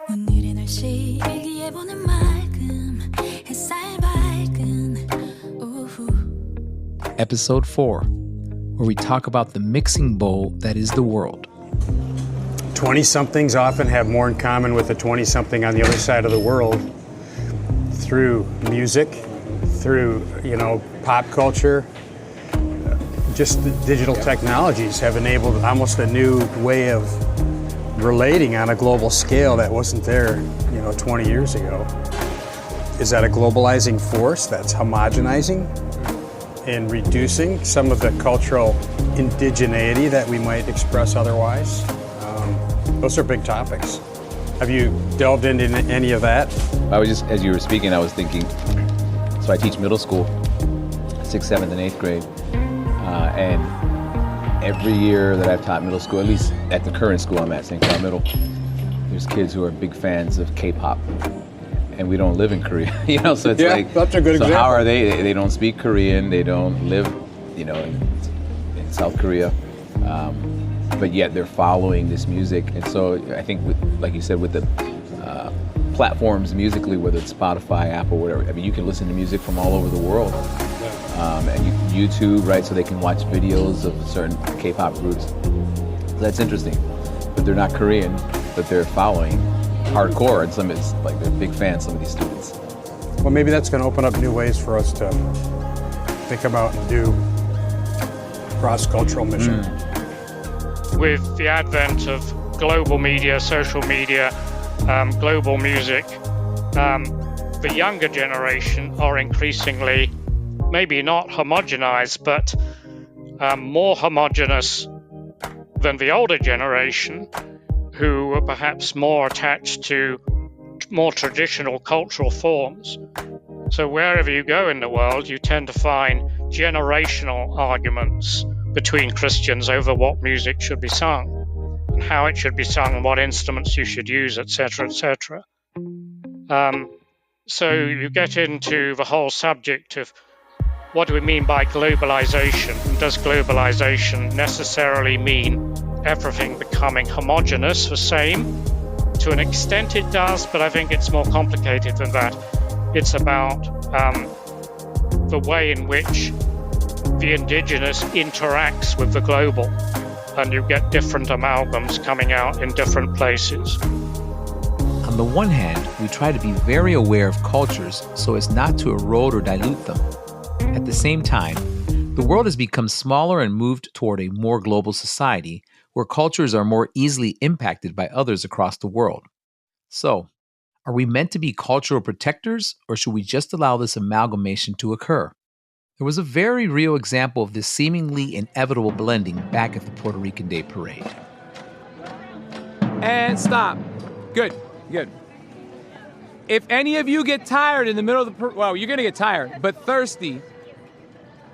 오늘의 날씨 일기예보는 맑음 햇살 밝은 오후. Episode 4, where we talk about the mixing bowl that is the world. 20-somethings often have more in common with a 20-something on the other side of the world through music, through, pop culture. Just the digital technologies have enabled almost a new way of relating on a global scale that wasn't there, 20 years ago. Is that a globalizing force that's homogenizing and reducing some of the cultural indigeneity that we might express otherwise? Those are big topics. Have you delved into any of that? I was just, as you were speaking, I was thinking, so I teach middle school, 6th, 7th, and 8th grade. And every year that I've taught middle school, at least at the current school I'm at, St. Cloud Middle, there's kids who are big fans of K-pop. And we don't live in Korea, so it's that's a good example. So how are they? They don't speak Korean, they don't live, in South Korea. But yet they're following this music. And so I think, like you said, with the platforms musically, whether it's Spotify, Apple, whatever, you can listen to music from all over the world. And YouTube, right, so they can watch videos of certain K-pop groups. So that's interesting. But they're not Korean, but they're following hardcore, and it's like they're big fans, some of these students. Well, maybe that's going to open up new ways for us to think about and do cross-cultural mission. With the advent of global media, social media, global music, the younger generation are increasingly, maybe not homogenized, but more homogenous than the older generation, who were perhaps more attached to more traditional cultural forms. So wherever you go in the world, you tend to find generational arguments between Christians over what music should be sung, and how it should be sung, and what instruments you should use, etc., etc. So you get into the whole subject of what do we mean by globalization? And does globalization necessarily mean everything becoming homogeneous, the same? To an extent it does, but I think it's more complicated than that. It's about the way in which the indigenous interacts with the global, and you get different amalgams coming out in different places. On the one hand, we try to be very aware of cultures so as not to erode or dilute them. At the same time, the world has become smaller and moved toward a more global society where cultures are more easily impacted by others across the world. So, are we meant to be cultural protectors, or should we just allow this amalgamation to occur? There was a very real example of this seemingly inevitable blending back at the Puerto Rican Day Parade. And stop. Good. If any of you get tired in the middle of the you're going to get tired, but thirsty,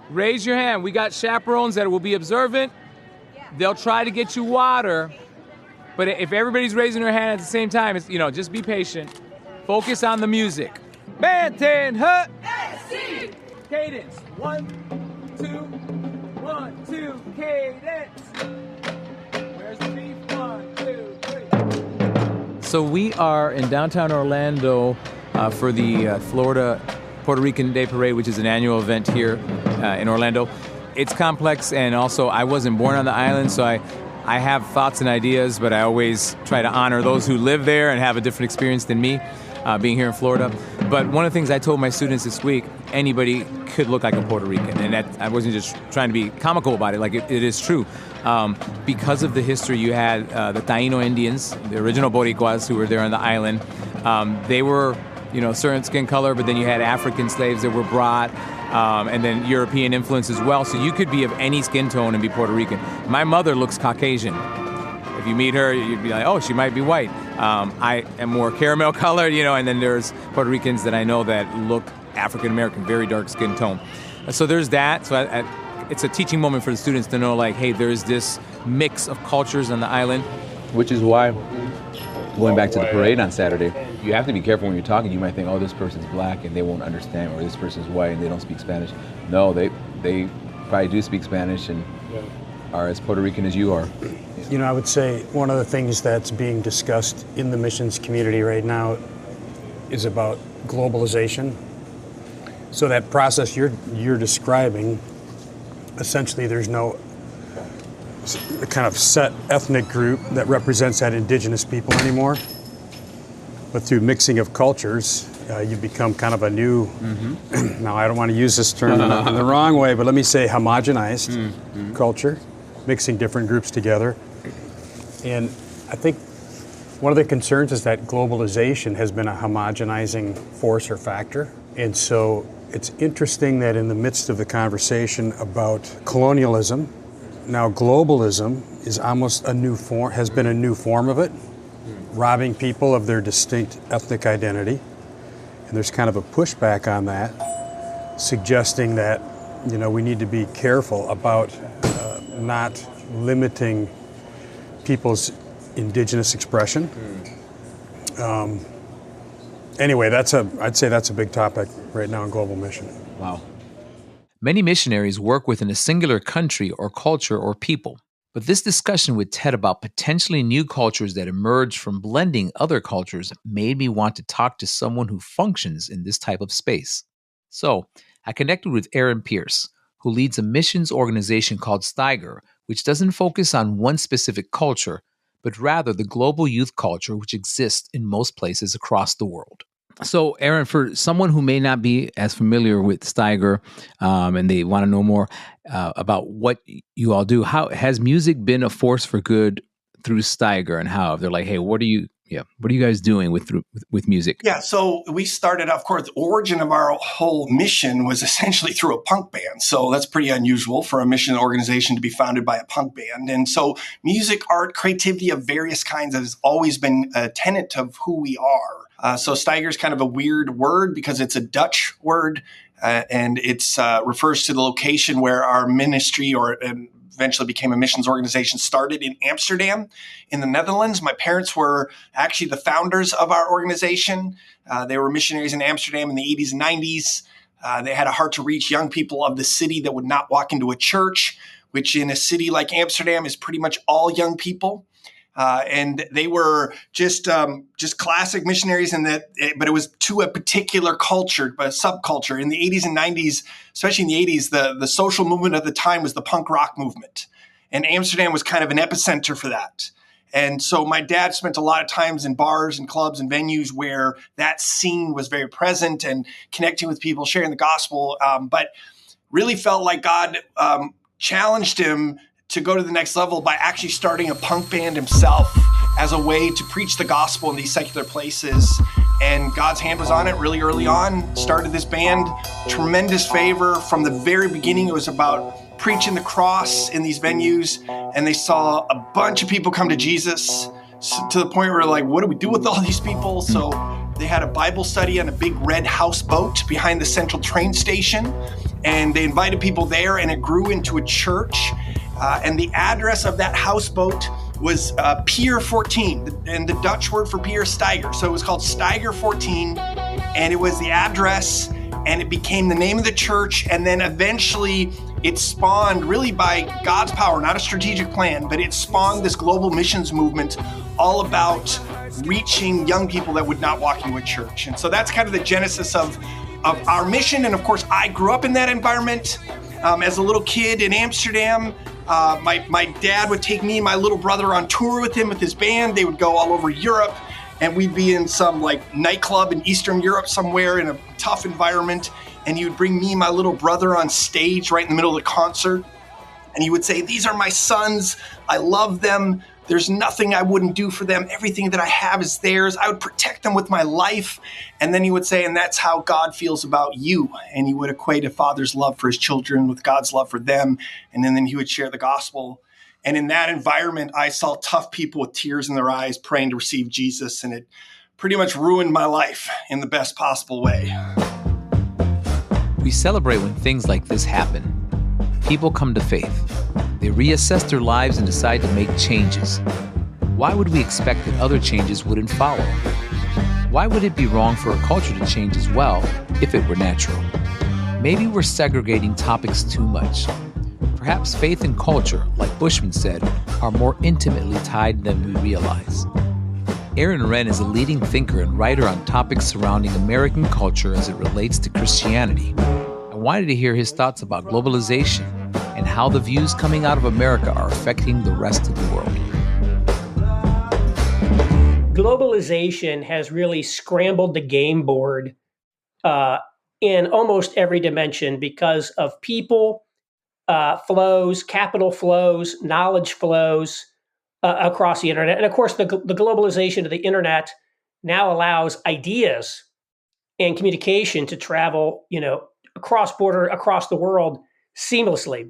raise your hand. We got chaperones that will be observant. They'll try to get you water. But if everybody's raising their hand at the same time, it's, just be patient. Focus on the music. Banten, hut. Cadence. 1, 2, 1, 2, cadence. Where's the beat? 1, 2, 3. So we are in downtown Orlando for the Puerto Rican Day Parade, which is an annual event here in Orlando. It's complex, and also I wasn't born on the island, so I have thoughts and ideas, but I always try to honor those who live there and have a different experience than me, being here in Florida. But one of the things I told my students this week, anybody could look like a Puerto Rican, and that I wasn't just trying to be comical about it, like it is true. Because of the history, you had the Taino Indians, the original Boricuas who were there on the island. They were, certain skin color, but then you had African slaves that were brought, and then European influence as well. So you could be of any skin tone and be Puerto Rican. My mother looks Caucasian. If you meet her, you'd be like, oh, she might be white. I am more caramel colored, and then there's Puerto Ricans that I know that look African American, very dark skin tone. So there's that. So it's a teaching moment for the students to know, like, hey, there's this mix of cultures on the island. Which is why, going back to the parade on Saturday, you have to be careful when you're talking. You might think, oh, this person's black and they won't understand, or this person's white and they don't speak Spanish. No, they probably do speak Spanish, and are as Puerto Rican as you are. You know, I would say one of the things that's being discussed in the missions community right now is about globalization. So that process you're describing, essentially there's no kind of set ethnic group that represents that indigenous people anymore. But through mixing of cultures, you become kind of a new, now I don't want to use this term in the wrong way, but let me say homogenized culture, mixing different groups together. And I think one of the concerns is that globalization has been a homogenizing force or factor. And so it's interesting that in the midst of the conversation about colonialism, now globalism is almost a new form, has been a new form of it, robbing people of their distinct ethnic identity. And there's kind of a pushback on that, suggesting that, you know, we need to be careful about not limiting people's indigenous expression. Anyway, I'd say that's a big topic right now in global mission. Wow. Many missionaries work within a singular country or culture or people. But this discussion with Ted about potentially new cultures that emerge from blending other cultures made me want to talk to someone who functions in this type of space. So I connected with Aaron Pierce, who leads a missions organization called Steiger, which doesn't focus on one specific culture, but rather the global youth culture which exists in most places across the world. So, Aaron, for someone who may not be as familiar with Steiger and they want to know more about what you all do, how has music been a force for good through Steiger, and how they're like, hey, what are you guys doing with music? Yeah, so we started, of course, the origin of our whole mission was essentially through a punk band. So that's pretty unusual for a mission organization to be founded by a punk band. And so music, art, creativity of various kinds has always been a tenet of who we are. So Steiger is kind of a weird word because it's a Dutch word, and it's refers to the location where our ministry eventually became a missions organization, started in Amsterdam in the Netherlands. My parents were actually the founders of our organization. They were missionaries in Amsterdam in the 80s and 90s. They had a heart to reach young people of the city that would not walk into a church, which in a city like Amsterdam is pretty much all young people. And they were just classic missionaries but it was to a particular culture, a subculture. In the 80s and 90s, especially in the 80s, the social movement of the time was the punk rock movement. And Amsterdam was kind of an epicenter for that. And so my dad spent a lot of times in bars and clubs and venues where that scene was very present and connecting with people, sharing the gospel, but really felt like God challenged him to go to the next level by actually starting a punk band himself as a way to preach the gospel in these secular places. And God's hand was on it really early on, started this band, tremendous favor. From the very beginning, it was about preaching the cross in these venues. And they saw a bunch of people come to Jesus to the point where like, what do we do with all these people? So they had a Bible study on a big red houseboat behind the central train station. And they invited people there, and it grew into a church. And the address of that houseboat was Pier 14, and the Dutch word for pier, Steiger. So it was called Steiger 14, and it was the address, and it became the name of the church. And then eventually it spawned, really by God's power, not a strategic plan, but it spawned this global missions movement all about reaching young people that would not walk into a church. And so that's kind of the genesis of our mission. And of course, I grew up in that environment as a little kid in Amsterdam. My dad would take me and my little brother on tour with him with his band. They would go all over Europe, and we'd be in some like nightclub in Eastern Europe somewhere in a tough environment. And he would bring me and my little brother on stage right in the middle of the concert. And he would say, "These are my sons. I love them. There's nothing I wouldn't do for them. Everything that I have is theirs. I would protect them with my life." And then he would say, "And that's how God feels about you." And he would equate a father's love for his children with God's love for them. And then he would share the gospel. And in that environment, I saw tough people with tears in their eyes praying to receive Jesus. And it pretty much ruined my life in the best possible way. We celebrate when things like this happen. People come to faith. They reassess their lives and decide to make changes. Why would we expect that other changes wouldn't follow? Why would it be wrong for a culture to change as well if it were natural? Maybe we're segregating topics too much. perhaps faith and culture, like Bushman said, are more intimately tied than we realize. Aaron Renn is a leading thinker and writer on topics surrounding American culture as it relates to Christianity. I wanted to hear his thoughts about globalization and how the views coming out of America are affecting the rest of the world. Globalization has really scrambled the game board in almost every dimension because of people, flows, capital flows, knowledge flows across the internet. And of course, the globalization of the internet now allows ideas and communication to travel, across border, across the world seamlessly.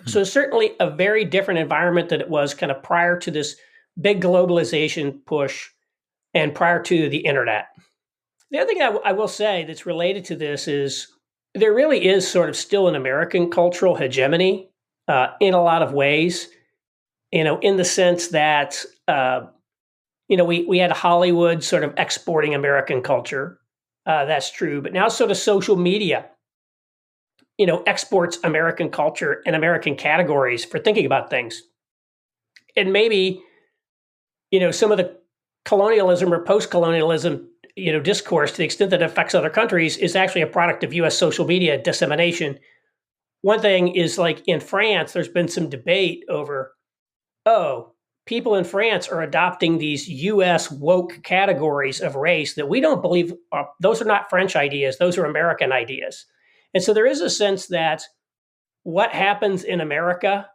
So certainly a very different environment than it was kind of prior to this big globalization push and prior to the internet. The other thing I will say that's related to this is there really is sort of still an American cultural hegemony in a lot of ways, in the sense that, we had Hollywood sort of exporting American culture. That's true. But now sort of social media, exports American culture and American categories for thinking about things. And maybe, some of the colonialism or post-colonialism, discourse, to the extent that it affects other countries, is actually a product of U.S. social media dissemination. One thing is, like in France, there's been some debate over, people in France are adopting these U.S. woke categories of race that we don't believe those are not French ideas, those are American ideas. And so there is a sense that what happens in America,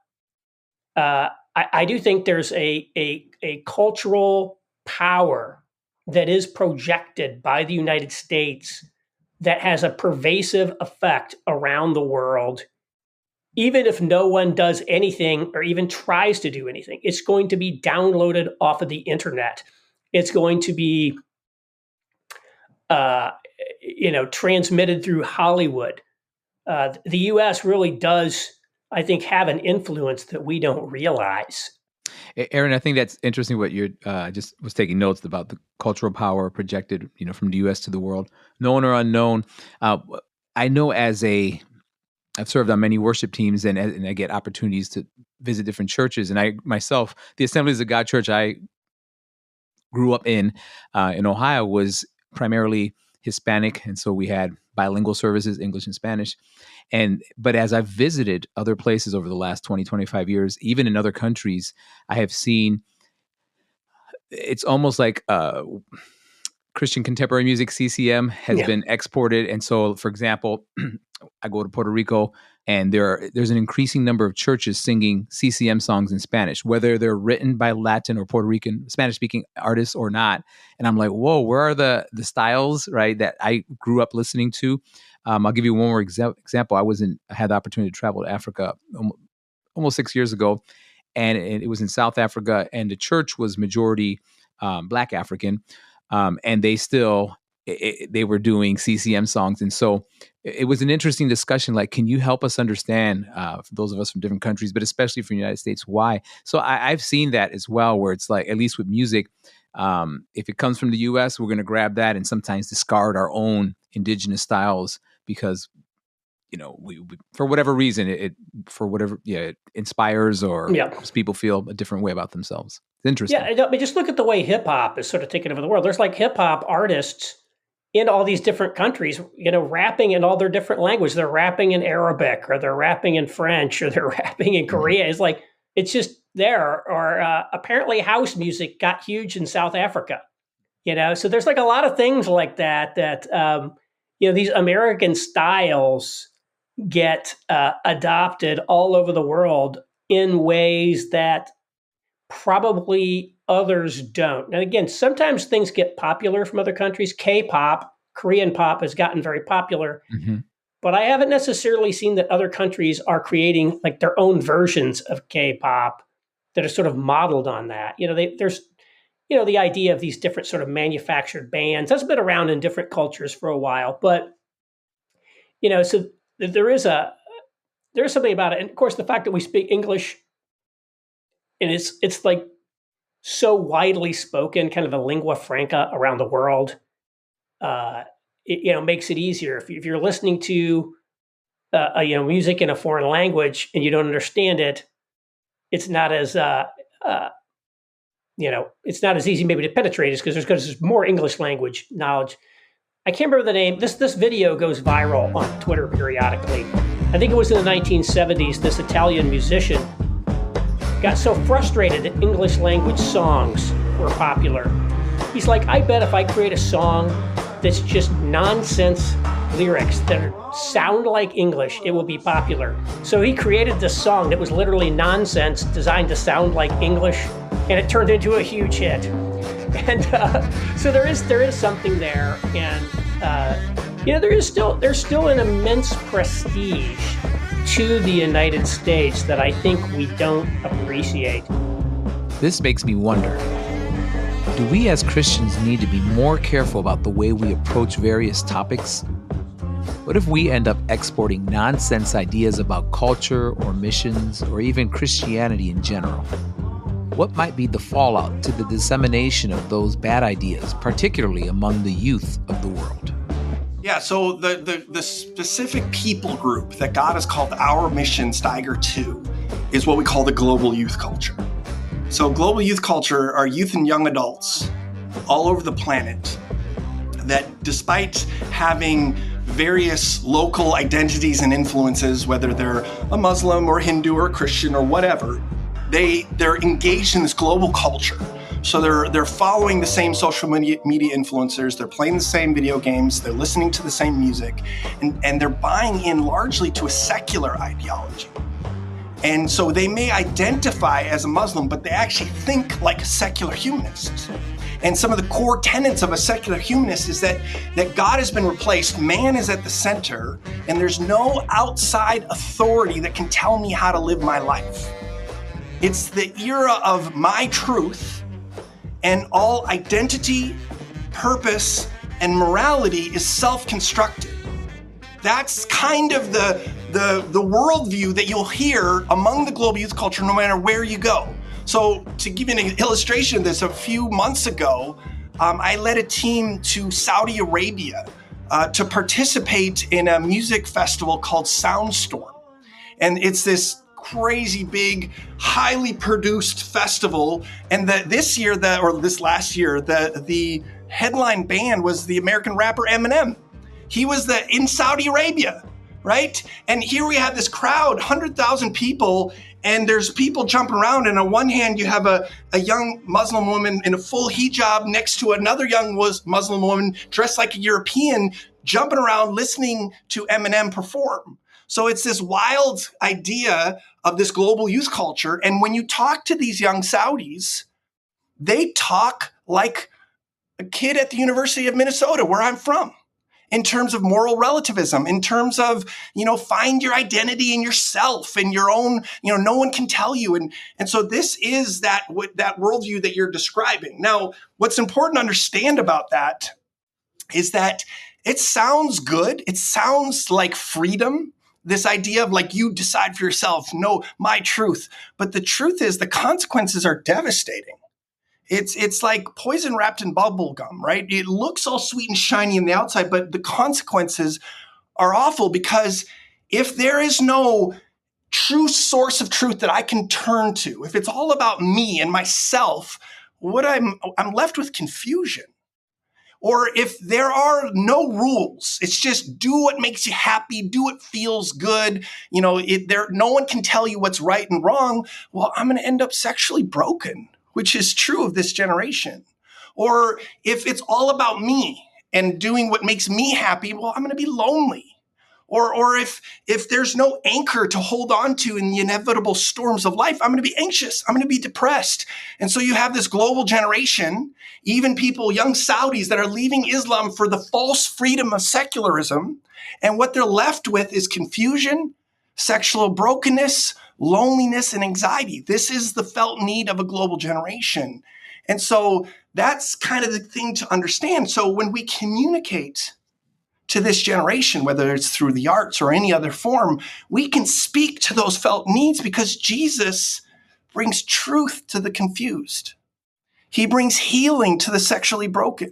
I do think there's a cultural power that is projected by the United States that has a pervasive effect around the world. Even if no one does anything or even tries to do anything, it's going to be downloaded off of the internet. It's going to be, transmitted through Hollywood. The U.S. really does, I think, have an influence that we don't realize. Aaron, I think that's interesting what you're just was taking notes about the cultural power projected, from the U.S. to the world, known or unknown. I know I've served on many worship teams and I get opportunities to visit different churches. And I myself, the Assemblies of God Church I grew up in Ohio was primarily Hispanic. And so we had bilingual services, English and Spanish. But as I've visited other places over the last 20, 25 years, even in other countries, I have seen it's almost like Christian contemporary music, CCM, has been exported. And so, for example, I go to Puerto Rico and there's an increasing number of churches singing CCM songs in Spanish, whether they're written by Latin or Puerto Rican, Spanish-speaking artists or not. And I'm like, whoa, where are the styles, right, that I grew up listening to? I'll give you one more example. I had the opportunity to travel to Africa almost 6 years ago, and it was in South Africa, and the church was majority Black African, and they were doing CCM songs. And so it was an interesting discussion. Like, can you help us understand, for those of us from different countries, but especially from the United States, why? So I've seen that as well, where it's like, at least with music, if it comes from the U.S., we're going to grab that and sometimes discard our own indigenous styles because, we for whatever reason, it inspires or makes people feel a different way about themselves. It's interesting. Yeah, I mean, just look at the way hip hop is sort of taken over the world. There's like hip hop artists in all these different countries, rapping in all their different languages. They're rapping in Arabic, or they're rapping in French, or they're rapping in Korea. It's like, it's just there. Or apparently house music got huge in South Africa, So there's like a lot of things like that, these American styles get adopted all over the world in ways that probably others don't. And again, sometimes things get popular from other countries. K-pop, Korean pop has gotten very popular, but I haven't necessarily seen that other countries are creating like their own versions of K-pop that are sort of modeled on that. There's the idea of these different sort of manufactured bands. That's been around in different cultures for a while, but so there's something about it. And of course, the fact that we speak English and it's like so widely spoken, kind of a lingua franca around the world, it makes it easier. If you're listening to music in a foreign language and you don't understand it, it's not as it's not as easy maybe to penetrate because there's more English language knowledge. I can't remember the name. This video goes viral on Twitter periodically. I think it was in the 1970s. This Italian musician got so frustrated that English language songs were popular. He's like, I bet if I create a song that's just nonsense lyrics that sound like English, it will be popular. So he created this song that was literally nonsense, designed to sound like English, and it turned into a huge hit. And so there is something there, and there's still an immense prestige to the United States that I think we don't appreciate. This makes me wonder, do we as Christians need to be more careful about the way we approach various topics? What if we end up exporting nonsense ideas about culture or missions or even Christianity in general? What might be the fallout to the dissemination of those bad ideas, particularly among the youth of the world? Yeah, so the specific people group that God has called our mission, Steiger 2, is what we call the global youth culture. So global youth culture are youth and young adults all over the planet that, despite having various local identities and influences, whether they're a Muslim or Hindu or Christian or whatever, they're engaged in this global culture. So they're following the same social media influencers, they're playing the same video games, they're listening to the same music, and they're buying in largely to a secular ideology. And so they may identify as a Muslim, but they actually think like a secular humanist. And some of the core tenets of a secular humanist is that God has been replaced, man is at the center, and there's no outside authority that can tell me how to live my life. It's the era of my truth, and all identity, purpose, and morality is self-constructed. That's kind of the worldview that you'll hear among the global youth culture no matter where you go. So to give you an illustration of this, a few months ago, I led a team to Saudi Arabia to participate in a music festival called Soundstorm. And it's this crazy big, highly produced festival. And this last year, the headline band was the American rapper Eminem. He was in Saudi Arabia, right? And here we have this crowd, 100,000 people, and there's people jumping around. And on one hand, you have a young Muslim woman in a full hijab next to another young Muslim woman dressed like a European, jumping around listening to Eminem perform. So it's this wild idea of this global youth culture. And when you talk to these young Saudis, they talk like a kid at the University of Minnesota, where I'm from, in terms of moral relativism, in terms of, find your identity in yourself and your own, no one can tell you. And so this is that worldview that you're describing. Now, what's important to understand about that is that it sounds good. It sounds like freedom. This idea of like you decide for yourself, no, my truth. But the truth is the consequences are devastating. It's like poison wrapped in bubble gum, right? It looks all sweet and shiny on the outside, but the consequences are awful, because if there is no true source of truth that I can turn to, if it's all about me and myself, I'm left with confusion. Or if there are no rules, it's just do what makes you happy, do what feels good. No one can tell you what's right and wrong. Well, I'm going to end up sexually broken, which is true of this generation. Or if it's all about me and doing what makes me happy, well, I'm going to be lonely. Or if there's no anchor to hold on to in the inevitable storms of life, I'm going to be anxious. I'm going to be depressed. And so you have this global generation, even people, young Saudis, that are leaving Islam for the false freedom of secularism. And what they're left with is confusion, sexual brokenness, loneliness, and anxiety. This is the felt need of a global generation. And so that's kind of the thing to understand. So when we communicate to this generation, whether it's through the arts or any other form, we can speak to those felt needs, because Jesus brings truth to the confused. He brings healing to the sexually broken.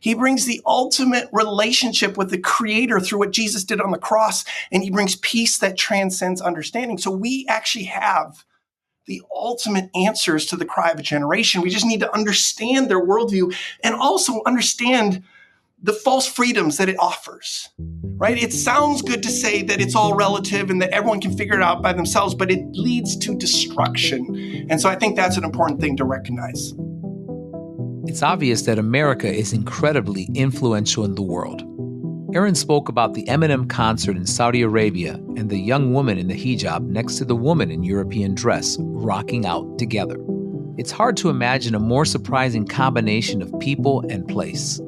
He brings the ultimate relationship with the Creator through what Jesus did on the cross, and he brings peace that transcends understanding. So we actually have the ultimate answers to the cry of a generation. We just need to understand their worldview and also understand the false freedoms that it offers, right? It sounds good to say that it's all relative and that everyone can figure it out by themselves, but it leads to destruction. And so I think that's an important thing to recognize. It's obvious that America is incredibly influential in the world. Aaron spoke about the Eminem concert in Saudi Arabia and the young woman in the hijab next to the woman in European dress rocking out together. It's hard to imagine a more surprising combination of people and place.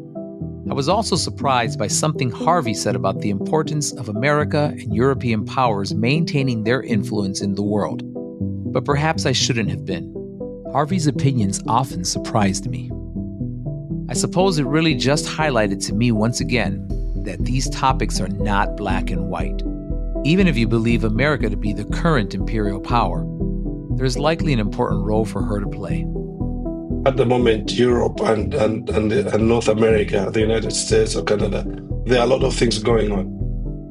I was also surprised by something Harvey said about the importance of America and European powers maintaining their influence in the world. But perhaps I shouldn't have been. Harvey's opinions often surprised me. I suppose it really just highlighted to me once again that these topics are not black and white. Even if you believe America to be the current imperial power, there's likely an important role for her to play. At the moment, Europe and North America, the United States or Canada, there are a lot of things going on.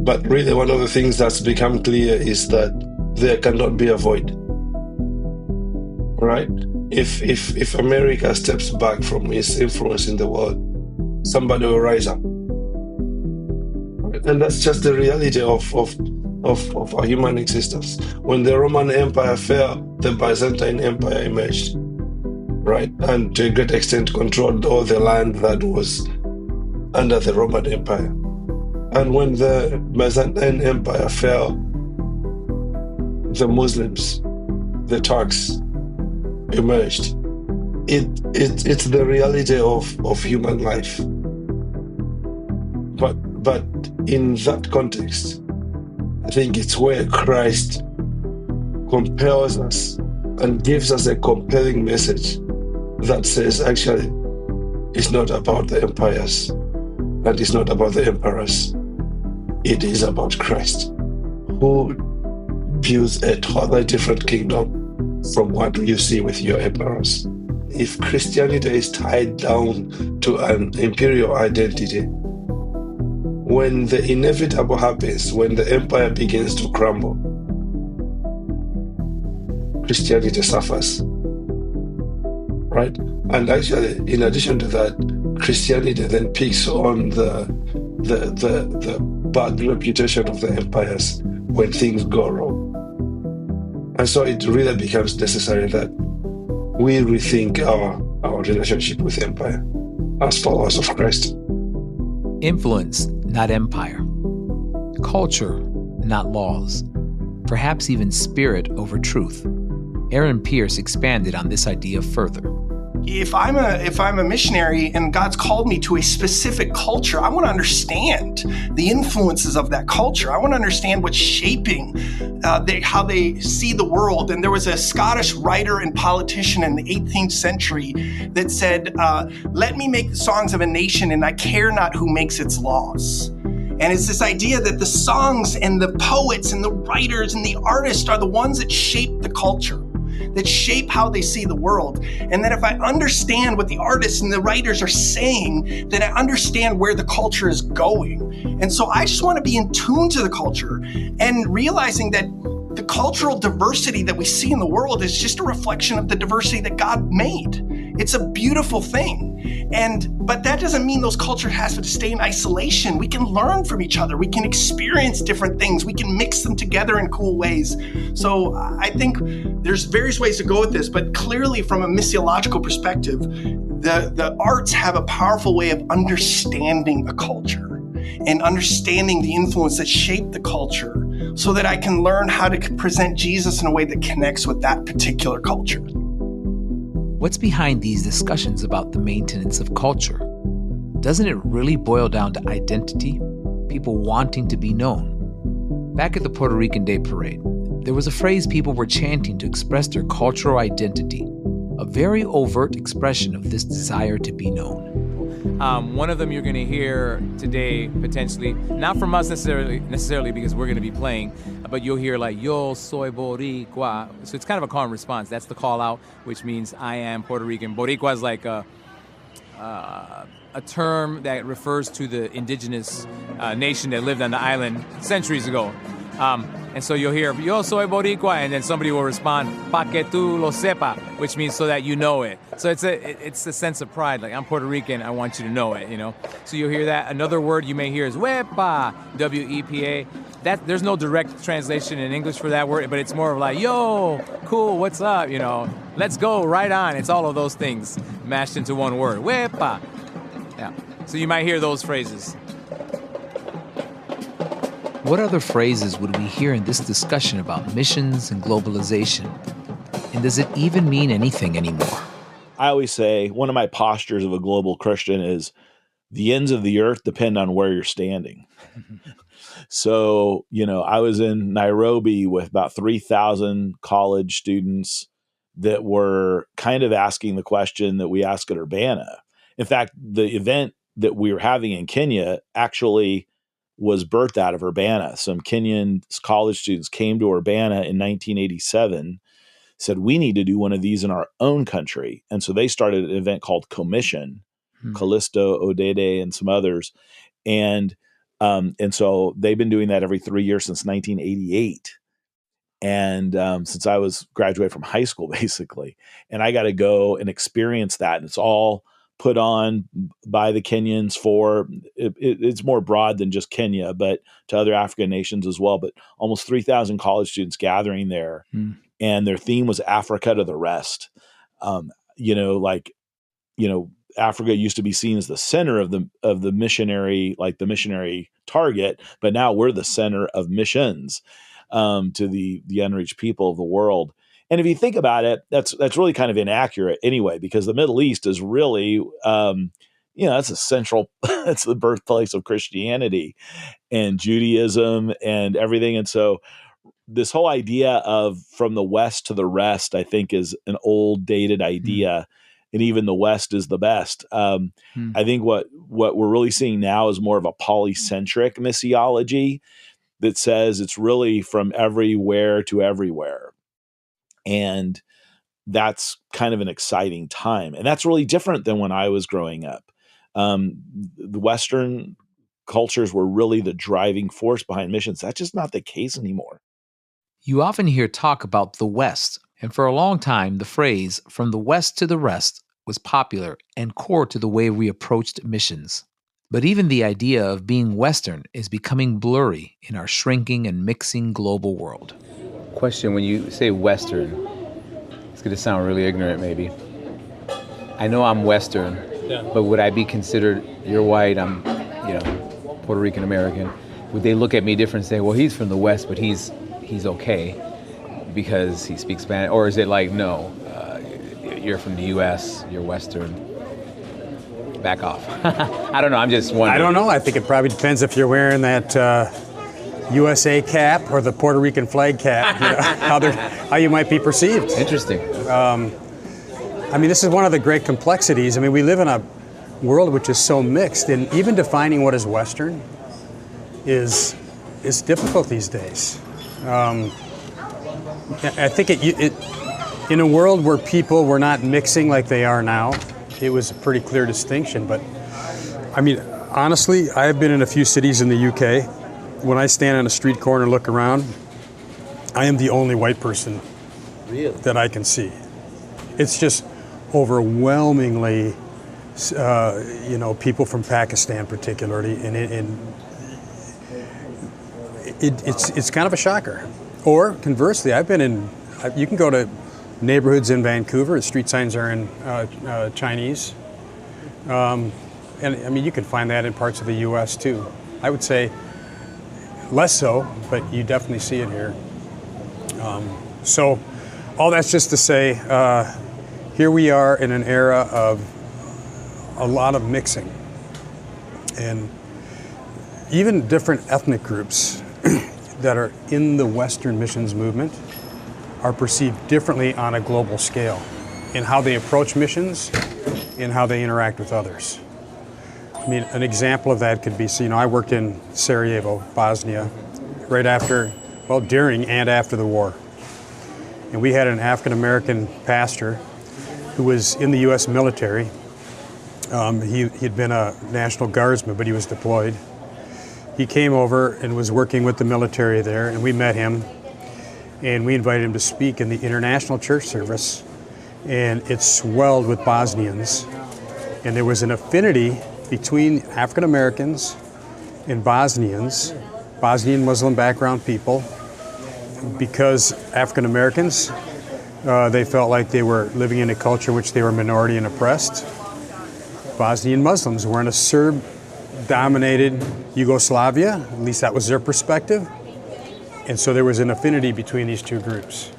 But really one of the things that's become clear is that there cannot be a void. Right? If America steps back from its influence in the world, somebody will rise up. And that's just the reality of our human existence. When the Roman Empire fell, the Byzantine Empire emerged, right? And to a great extent controlled all the land that was under the Roman Empire. And when the Byzantine Empire fell, the Muslims, the Turks, emerged. It's the reality of human life. But in that context, I think it's where Christ compels us and gives us a compelling message that says, actually, it's not about the empires and it's not about the emperors. It is about Christ, who builds a totally different kingdom from what you see with your emperors. If Christianity is tied down to an imperial identity, when the inevitable happens, when the empire begins to crumble, Christianity suffers, right? And actually, in addition to that, Christianity then picks on the bad reputation of the empires when things go wrong. And so it really becomes necessary that we rethink our relationship with empire as followers of Christ. Influence, not empire. Culture, not laws. Perhaps even spirit over truth. Aaron Pierce expanded on this idea further. If I'm a missionary and God's called me to a specific culture, I want to understand the influences of that culture. I want to understand what's shaping how they see the world. And there was a Scottish writer and politician in the 18th century that said, let me make the songs of a nation and I care not who makes its laws. And it's this idea that the songs and the poets and the writers and the artists are the ones that shape the culture, that shape how they see the world. And that if I understand what the artists and the writers are saying, then I understand where the culture is going. And so I just want to be in tune to the culture and realizing that the cultural diversity that we see in the world is just a reflection of the diversity that God made. It's a beautiful thing. But that doesn't mean those cultures have to stay in isolation. We can learn from each other. We can experience different things. We can mix them together in cool ways. So I think there's various ways to go with this, but clearly from a missiological perspective, the arts have a powerful way of understanding a culture and understanding the influence that shaped the culture so that I can learn how to present Jesus in a way that connects with that particular culture. What's behind these discussions about the maintenance of culture? Doesn't it really boil down to identity? People wanting to be known? Back at the Puerto Rican Day Parade, there was a phrase people were chanting to express their cultural identity, a very overt expression of this desire to be known. One of them you're going to hear today, potentially, not from us necessarily because we're going to be playing, but you'll hear like, yo soy Boricua. So it's kind of a call and response. That's the call out, which means I am Puerto Rican. Boricua is like a a term that refers to the indigenous nation that lived on the island centuries ago. And so you'll hear, yo soy boricua, and then somebody will respond, pa que tú lo sepa, which means so that you know it. So it's a sense of pride, like I'm Puerto Rican, I want you to know it, you know? So you'll hear that. Another word you may hear is wepa, W-E-P-A. There's no direct translation in English for that word, but it's more of like, yo, cool, what's up, you know? Let's go, right on. It's all of those things mashed into one word, wepa. Yeah, so you might hear those phrases. What other phrases would we hear in this discussion about missions and globalization? And does it even mean anything anymore? I always say one of my postures of a global Christian is the ends of the earth depend on where you're standing. So, I was in Nairobi with about 3,000 college students that were kind of asking the question that we ask at Urbana. In fact, the event that we were having in Kenya actually was birthed out of Urbana. Some Kenyan college students came to Urbana in 1987, said, we need to do one of these in our own country. And so they started an event called Commission, Callisto, Odede, and some others. And so they've been doing that every 3 years since 1988. And since I was graduated from high school, basically. And I got to go and experience that. And it's all put on by the Kenyans it's more broad than just Kenya, but to other African nations as well. But almost 3,000 college students gathering there. And their theme was Africa to the rest. Africa used to be seen as the center of the missionary, like the missionary target, but now we're the center of missions to the unreached people of the world. And if you think about it, that's really kind of inaccurate anyway, because the Middle East is really, that's a central, it's the birthplace of Christianity and Judaism and everything. And so this whole idea of from the West to the rest, I think, is an old dated idea. And even the West is the best. I think what we're really seeing now is more of a polycentric missiology that says it's really from everywhere to everywhere. And that's kind of an exciting time. And that's really different than when I was growing up. The Western cultures were really the driving force behind missions. That's just not the case anymore. You often hear talk about the West, and for a long time, the phrase, from the West to the rest, was popular and core to the way we approached missions. But even the idea of being Western is becoming blurry in our shrinking and mixing global world. Question, when you say Western, it's going to sound really ignorant maybe. I know I'm Western, but would I be considered, you're white, I'm, Puerto Rican American, would they look at me different and say, well, he's from the West, but he's okay because he speaks Spanish? Or is it like, no, you're from the U.S., you're Western, back off? I don't know, I'm just wondering. I don't know. I think it probably depends if you're wearing that USA cap or the Puerto Rican flag cap, how you might be perceived. Interesting. This is one of the great complexities. We live in a world which is so mixed, and even defining what is Western is difficult these days. I think in a world where people were not mixing like they are now, it was a pretty clear distinction. But honestly, I've been in a few cities in the UK. When I stand on a street corner and look around, I am the only white person that I can see. It's just overwhelmingly, people from Pakistan particularly, and it's kind of a shocker. Or conversely, you can go to neighborhoods in Vancouver, the street signs are in Chinese. And you can find that in parts of the U.S. too. I would say less so, but you definitely see it here. So all that's just to say, here we are in an era of a lot of mixing. And even different ethnic groups that are in the Western missions movement are perceived differently on a global scale in how they approach missions and how they interact with others. An example of that could be, I worked in Sarajevo, Bosnia, during and after the war. And we had an African-American pastor who was in the U.S. military, He'd been a National Guardsman, but he was deployed. He came over and was working with the military there, and we met him, and we invited him to speak in the International Church Service, and it swelled with Bosnians. And there was an affinity between African Americans and Bosnians, Bosnian Muslim background people, because African Americans, they felt like they were living in a culture which they were minority and oppressed. Bosnian Muslims were in a Serb-dominated Yugoslavia, at least that was their perspective. And so there was an affinity between these two groups.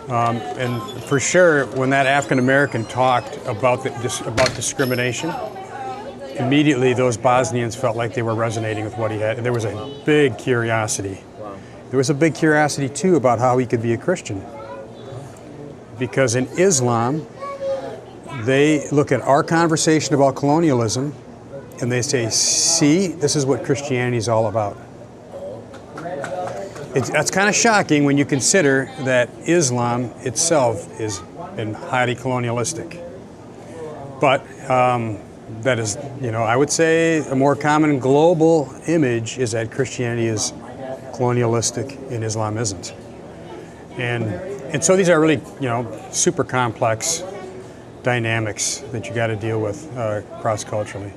And for sure, when that African American talked about discrimination, immediately those Bosnians felt like they were resonating with what he had. And there was a big curiosity. There was a big curiosity, too, about how he could be a Christian. Because in Islam, they look at our conversation about colonialism and they say, see, this is what Christianity is all about. That's kind of shocking when you consider that Islam itself is highly colonialistic. But that is, I would say a more common global image is that Christianity is colonialistic and Islam isn't. And so these are really, super complex dynamics that you got to deal with cross-culturally.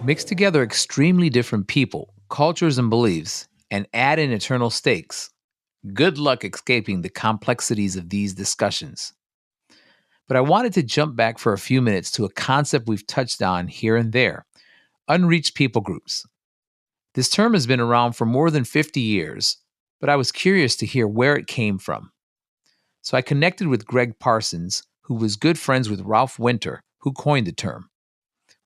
Mix together extremely different people, cultures, and beliefs, and add in eternal stakes. Good luck escaping the complexities of these discussions. But I wanted to jump back for a few minutes to a concept we've touched on here and there, unreached people groups. This term has been around for more than 50 years, but I was curious to hear where it came from. So I connected with Greg Parsons, who was good friends with Ralph Winter, who coined the term.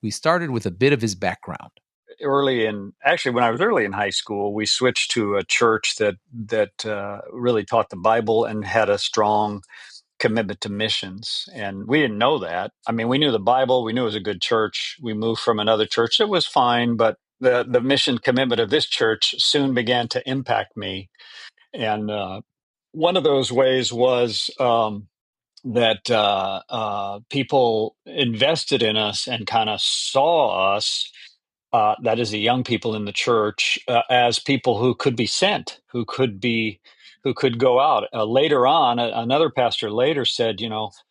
We started with a bit of his background. When I was early in high school, we switched to a church that really taught the Bible and had a strong commitment to missions. And we didn't know that. I mean, we knew the Bible, we knew it was a good church. We moved from another church that was fine, but the mission commitment of this church soon began to impact me. And one of those ways was that people invested in us and kind of saw us, that is the young people in the church, as people who could be sent, who could go out. Later on, another pastor later said,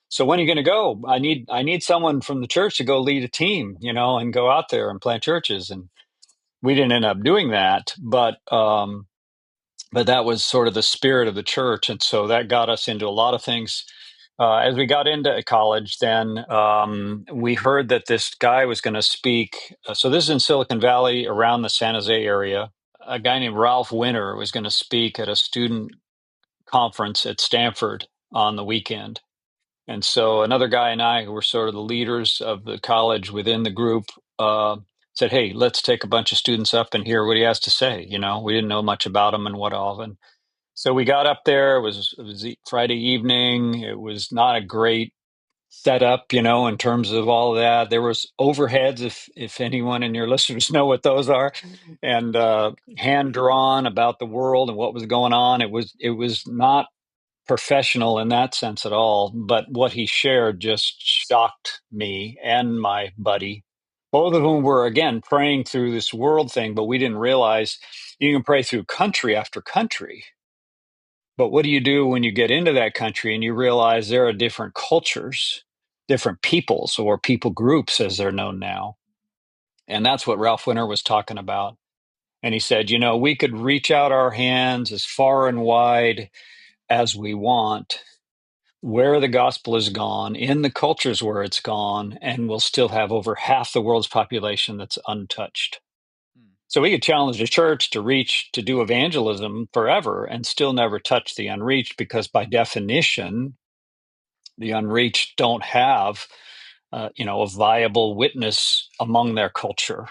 so when are you going to go? I need someone from the church to go lead a team, and go out there and plant churches. And we didn't end up doing that, but that was sort of the spirit of the church. And so that got us into a lot of things. As we got into college, then we heard that this guy was going to speak. So this is in Silicon Valley, around the San Jose area. A guy named Ralph Winter was going to speak at a student conference at Stanford on the weekend. And so another guy and I, who were sort of the leaders of the college within the group, said, hey, let's take a bunch of students up and hear what he has to say. We didn't know much about him and what all. And so we got up there. It was Friday evening. It was not a great setup, in terms of all of that. There was overheads, if anyone in your listeners know what those are, and hand drawn about the world and what was going on. It was not professional in that sense at all. But what he shared just shocked me and my buddy, both of whom were, again, praying through this world thing, but we didn't realize you can pray through country after country. But what do you do when you get into that country and you realize there are different cultures, different peoples, or people groups as they're known now? And that's what Ralph Winter was talking about. And he said, we could reach out our hands as far and wide as we want, where the gospel is gone, in the cultures where it's gone, and we'll still have over half the world's population that's untouched. So we could challenge the church to do evangelism forever and still never touch the unreached, because by definition, the unreached don't have, a viable witness among their culture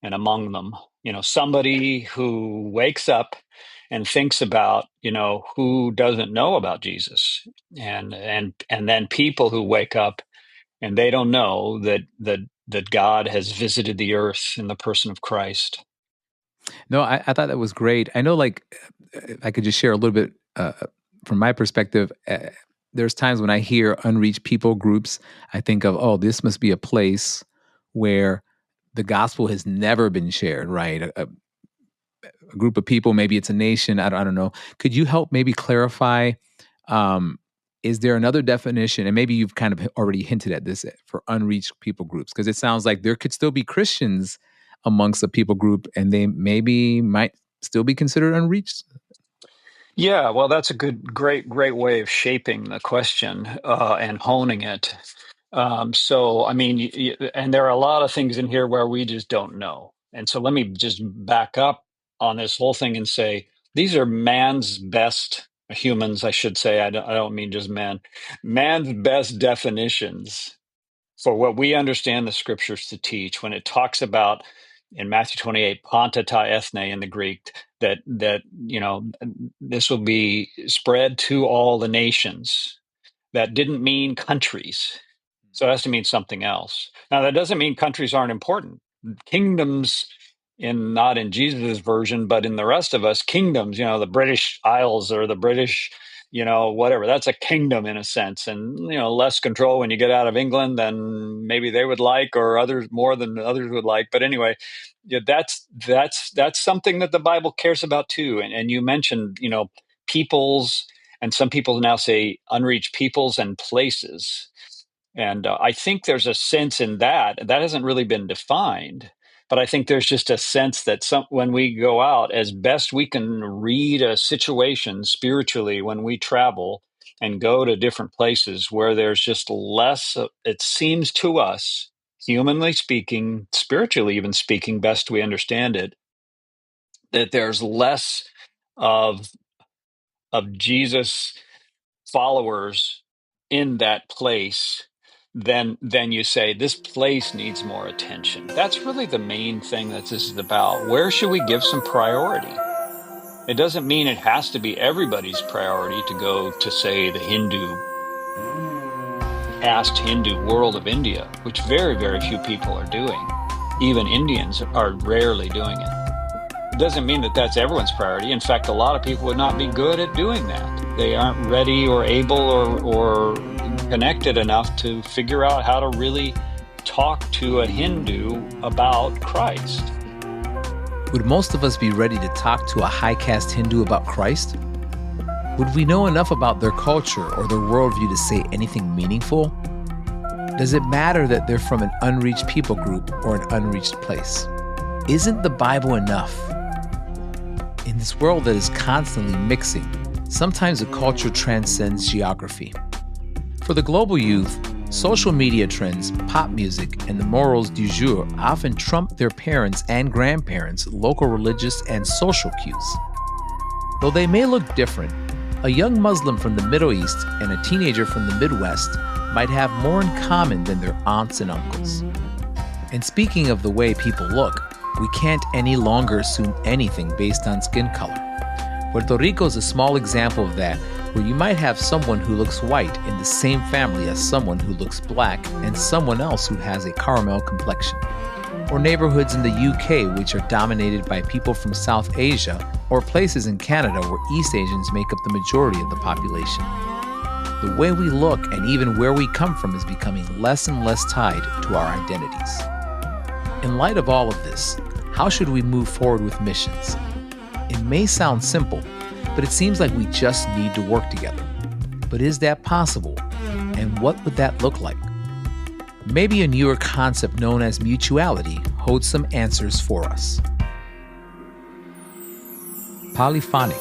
and among them. Somebody who wakes up and thinks about, who doesn't know about Jesus, and then people who wake up and they don't know that God has visited the earth in the person of Christ. No, I thought that was great. I know, I could just share a little bit from my perspective. there's times when I hear unreached people groups, I think of, oh, this must be a place where the gospel has never been shared, right? A group of people, maybe it's a nation, I don't know. Could you help maybe clarify, is there another definition, and maybe you've kind of already hinted at this, for unreached people groups? Because it sounds like there could still be Christians amongst a people group, and they maybe might still be considered unreached. Yeah, well, that's a great way of shaping the question and honing it. So, I mean, and there are a lot of things in here where we just don't know. And so let me just back up on this whole thing and say, these are man's best, humans, I should say, I don't mean just men, man's best definitions for what we understand the scriptures to teach when it talks about in Matthew 28, panta ta ethne in the Greek, that this will be spread to all the nations. That didn't mean countries. So it has to mean something else. Now, that doesn't mean countries aren't important. Kingdoms, not in Jesus' version, but in the rest of us, kingdoms, the British Isles or the British, whatever, that's a kingdom in a sense. And, less control when you get out of England than maybe they would like, or others more than others would like. But anyway, that's something that the Bible cares about too. And you mentioned, peoples, and some people now say unreached peoples and places. And I think there's a sense in that hasn't really been defined, but I think there's just a sense that when we go out, as best we can read a situation spiritually when we travel and go to different places where there's just less, it seems to us, humanly speaking, spiritually even speaking, best we understand it, that there's less of Jesus followers in that place, then you say, this place needs more attention. That's really the main thing that this is about. Where should we give some priority? It doesn't mean it has to be everybody's priority to go to, say, the caste Hindu world of India, which very, very few people are doing. Even Indians are rarely doing it. It doesn't mean that that's everyone's priority. In fact, a lot of people would not be good at doing that. They aren't ready or able or connected enough to figure out how to really talk to a Hindu about Christ. Would most of us be ready to talk to a high caste Hindu about Christ? Would we know enough about their culture or their worldview to say anything meaningful? Does it matter that they're from an unreached people group or an unreached place? Isn't the Bible enough? In this world that is constantly mixing, sometimes a culture transcends geography. For the global youth, social media trends, pop music, and the morals du jour often trump their parents' and grandparents' local religious and social cues. Though they may look different, a young Muslim from the Middle East and a teenager from the Midwest might have more in common than their aunts and uncles. And speaking of the way people look, we can't any longer assume anything based on skin color. Puerto Rico is a small example of that, where you might have someone who looks white in the same family as someone who looks black and someone else who has a caramel complexion. Or neighborhoods in the UK which are dominated by people from South Asia, or places in Canada where East Asians make up the majority of the population. The way we look and even where we come from is becoming less and less tied to our identities. In light of all of this, how should we move forward with missions? It may sound simple, but it seems like we just need to work together. But is that possible? And what would that look like? Maybe a newer concept known as mutuality holds some answers for us. Polyphonic,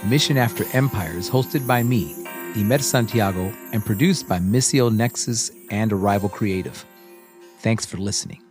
Mission After Empire is hosted by me, Imer Santiago, and produced by Missio Nexus and Arrival Creative. Thanks for listening.